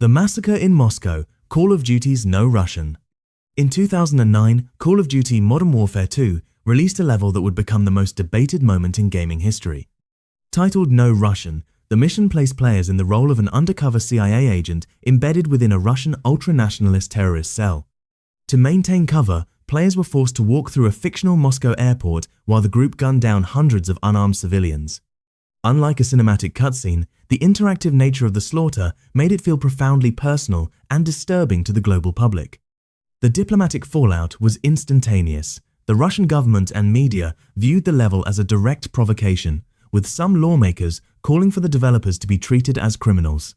The Massacre in Moscow, Call of Duty's No Russian. In 2009, Call of Duty Modern Warfare 2 released a level that would become the most debated moment in gaming history. Titled No Russian, the mission placed players in the role of an undercover CIA agent embedded within a Russian ultra-nationalist terrorist cell. To maintain cover, players were forced to walk through a fictional Moscow airport while the group gunned down hundreds of unarmed civilians. Unlike a cinematic cutscene, the interactive nature of the slaughter made it feel profoundly personal and disturbing to the global public. The diplomatic fallout was instantaneous. The Russian government and media viewed the level as a direct provocation, with some lawmakers calling for the developers to be treated as criminals.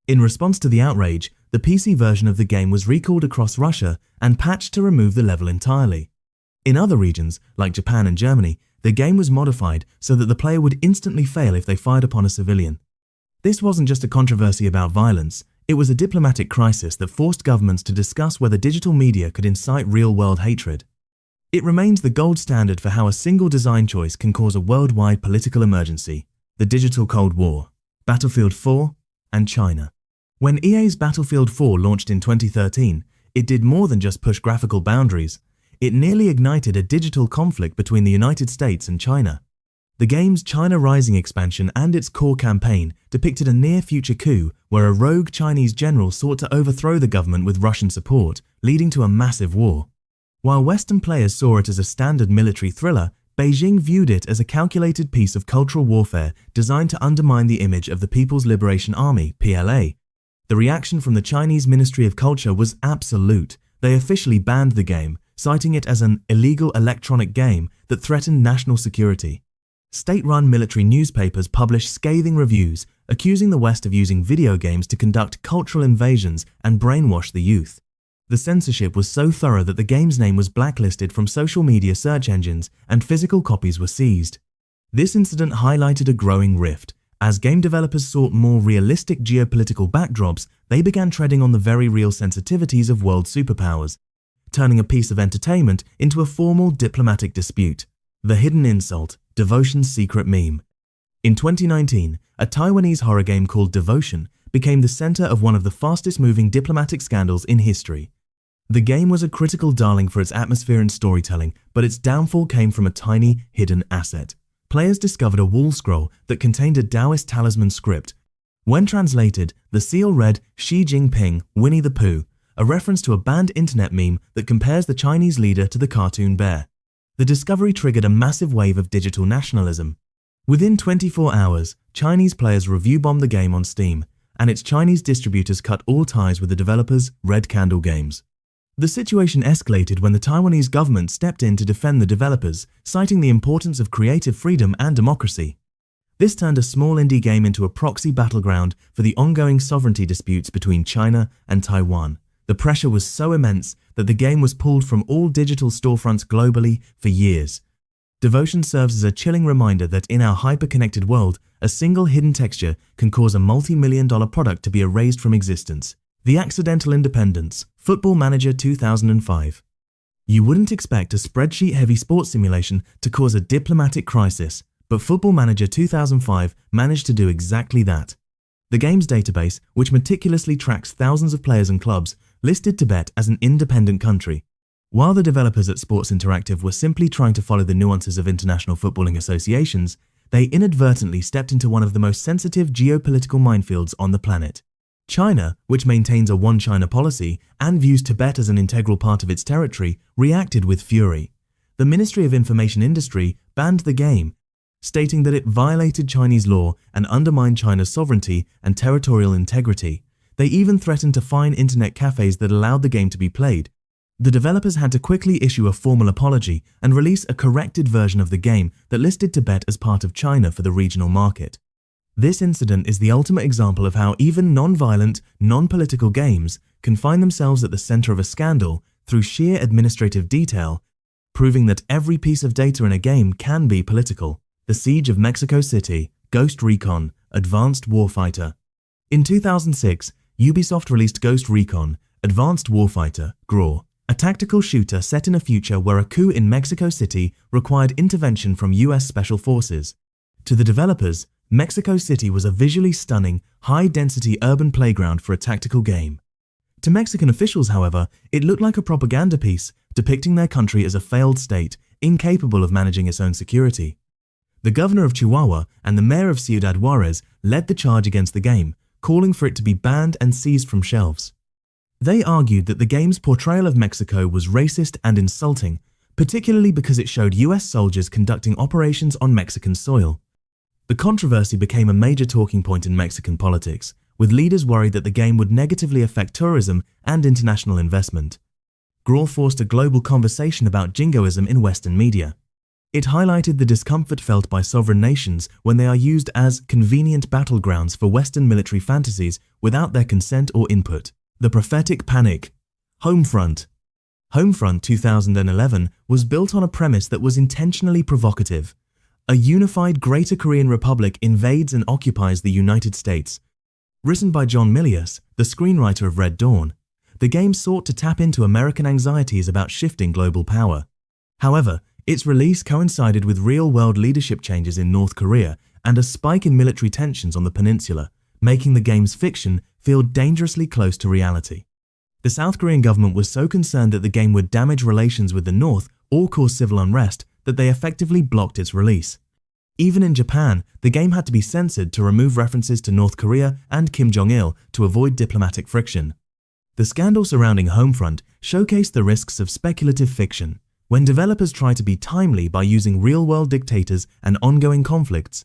In response to the outrage, the PC version of the game was recalled across Russia and patched to remove the level entirely. In other regions, like Japan and Germany, the game was modified so that the player would instantly fail if they fired upon a civilian. This wasn't just a controversy about violence, it was a diplomatic crisis that forced governments to discuss whether digital media could incite real-world hatred. It remains the gold standard for how a single design choice can cause a worldwide political emergency: the digital Cold War, Battlefield 4, and China. When EA's Battlefield 4 launched in 2013, it did more than just push graphical boundaries. It nearly ignited a digital conflict between the United States and China. The game's China Rising expansion and its core campaign depicted a near-future coup where a rogue Chinese general sought to overthrow the government with Russian support, leading to a massive war. While Western players saw it as a standard military thriller, Beijing viewed it as a calculated piece of cultural warfare designed to undermine the image of the People's Liberation Army, PLA. The reaction from the Chinese Ministry of Culture was absolute. They officially banned the game, citing it as an illegal electronic game that threatened national security. State-run military newspapers published scathing reviews, accusing the West of using video games to conduct cultural invasions and brainwash the youth. The censorship was so thorough that the game's name was blacklisted from social media search engines and physical copies were seized. This incident highlighted a growing rift. As game developers sought more realistic geopolitical backdrops, they began treading on the very real sensitivities of world superpowers, turning a piece of entertainment into a formal diplomatic dispute. The hidden insult, Devotion's secret meme. In 2019, a Taiwanese horror game called Devotion became the center of one of the fastest-moving diplomatic scandals in history. The game was a critical darling for its atmosphere and storytelling, but its downfall came from a tiny, hidden asset. Players discovered a wall scroll that contained a Taoist talisman script. When translated, the seal read Xi Jinping, Winnie the Pooh, a reference to a banned internet meme that compares the Chinese leader to the cartoon bear. The discovery triggered a massive wave of digital nationalism. Within 24 hours, Chinese players review-bombed the game on Steam, and its Chinese distributors cut all ties with the developers, Red Candle Games. The situation escalated when the Taiwanese government stepped in to defend the developers, citing the importance of creative freedom and democracy. This turned a small indie game into a proxy battleground for the ongoing sovereignty disputes between China and Taiwan. The pressure was so immense that the game was pulled from all digital storefronts globally for years. Devotion serves as a chilling reminder that in our hyper-connected world, a single hidden texture can cause a multi-million-dollar product to be erased from existence. The Accidental Independence, Football Manager 2005. You wouldn't expect a spreadsheet-heavy sports simulation to cause a diplomatic crisis, but Football Manager 2005 managed to do exactly that. The game's database, which meticulously tracks thousands of players and clubs, listed Tibet as an independent country. While the developers at Sports Interactive were simply trying to follow the nuances of international footballing associations, they inadvertently stepped into one of the most sensitive geopolitical minefields on the planet. China, which maintains a One China policy and views Tibet as an integral part of its territory, reacted with fury. The Ministry of Information Industry banned the game, stating that it violated Chinese law and undermined China's sovereignty and territorial integrity. They even threatened to fine internet cafes that allowed the game to be played. The developers had to quickly issue a formal apology and release a corrected version of the game that listed Tibet as part of China for the regional market. This incident is the ultimate example of how even non-violent, non-political games can find themselves at the center of a scandal through sheer administrative detail, proving that every piece of data in a game can be political. The Siege of Mexico City, Ghost Recon, Advanced Warfighter. In 2006, Ubisoft released Ghost Recon, Advanced Warfighter, GRAW, a tactical shooter set in a future where a coup in Mexico City required intervention from US Special Forces. To the developers, Mexico City was a visually stunning, high-density urban playground for a tactical game. To Mexican officials, however, it looked like a propaganda piece depicting their country as a failed state, incapable of managing its own security. The governor of Chihuahua and the mayor of Ciudad Juarez led the charge against the game, calling for it to be banned and seized from shelves. They argued that the game's portrayal of Mexico was racist and insulting, particularly because it showed US soldiers conducting operations on Mexican soil. The controversy became a major talking point in Mexican politics, with leaders worried that the game would negatively affect tourism and international investment. Brawl forced a global conversation about jingoism in Western media. It highlighted the discomfort felt by sovereign nations when they are used as convenient battlegrounds for Western military fantasies without their consent or input. The prophetic panic. Homefront. Homefront 2011 was built on a premise that was intentionally provocative. A unified Greater Korean Republic invades and occupies the United States. Written by John Milius, the screenwriter of Red Dawn, the game sought to tap into American anxieties about shifting global power. However, its release coincided with real-world leadership changes in North Korea and a spike in military tensions on the peninsula, making the game's fiction feel dangerously close to reality. The South Korean government was so concerned that the game would damage relations with the North or cause civil unrest that they effectively blocked its release. Even in Japan, the game had to be censored to remove references to North Korea and Kim Jong-il to avoid diplomatic friction. The scandal surrounding Homefront showcased the risks of speculative fiction. When developers try to be timely by using real-world dictators and ongoing conflicts,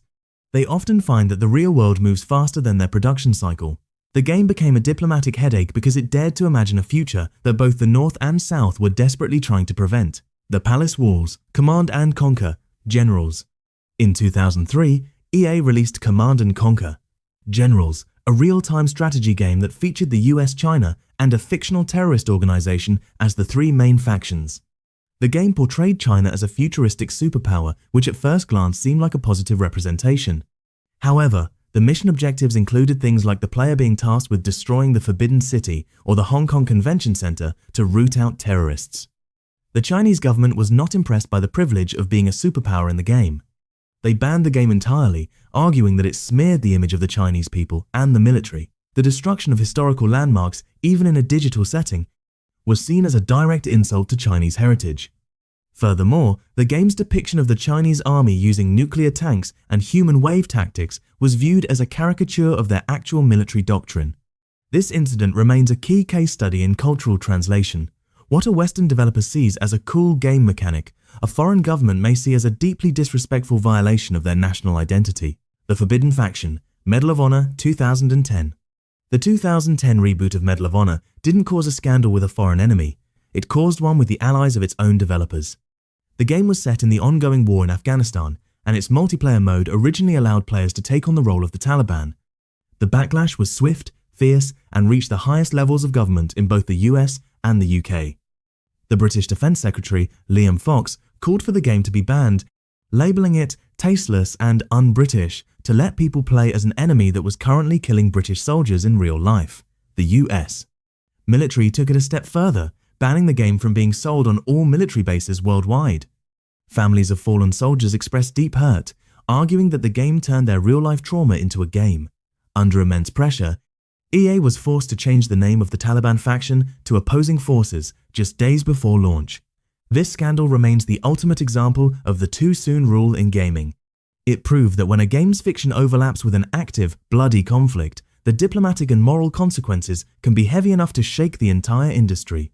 they often find that the real world moves faster than their production cycle. The game became a diplomatic headache because it dared to imagine a future that both the North and South were desperately trying to prevent. The Palace Wars, Command and Conquer, Generals. In 2003, EA released Command & Conquer, Generals, a real-time strategy game that featured the US, China, and a fictional terrorist organization as the three main factions. The game portrayed China as a futuristic superpower, which at first glance seemed like a positive representation. However, the mission objectives included things like the player being tasked with destroying the Forbidden City or the Hong Kong Convention Center to root out terrorists. The Chinese government was not impressed by the privilege of being a superpower in the game. They banned the game entirely, arguing that it smeared the image of the Chinese people and the military. The destruction of historical landmarks, even in a digital setting, was seen as a direct insult to Chinese heritage. Furthermore, the game's depiction of the Chinese army using nuclear tanks and human wave tactics was viewed as a caricature of their actual military doctrine. This incident remains a key case study in cultural translation. What a Western developer sees as a cool game mechanic, a foreign government may see as a deeply disrespectful violation of their national identity. The Forbidden Faction, Medal of Honor 2010. The 2010 reboot of Medal of Honor didn't cause a scandal with a foreign enemy. It caused one with the allies of its own developers. The game was set in the ongoing war in Afghanistan, and its multiplayer mode originally allowed players to take on the role of the Taliban. The backlash was swift, fierce, and reached the highest levels of government in both the US and the UK. The British Defence Secretary, Liam Fox, called for the game to be banned, labelling it tasteless and un-British to let people play as an enemy that was currently killing British soldiers in real life, the US. Military took it a step further, banning the game from being sold on all military bases worldwide. Families of fallen soldiers expressed deep hurt, arguing that the game turned their real-life trauma into a game. Under immense pressure, EA was forced to change the name of the Taliban faction to Opposing Forces just days before launch. This scandal remains the ultimate example of the too soon rule in gaming. It proved that when a game's fiction overlaps with an active, bloody conflict, the diplomatic and moral consequences can be heavy enough to shake the entire industry.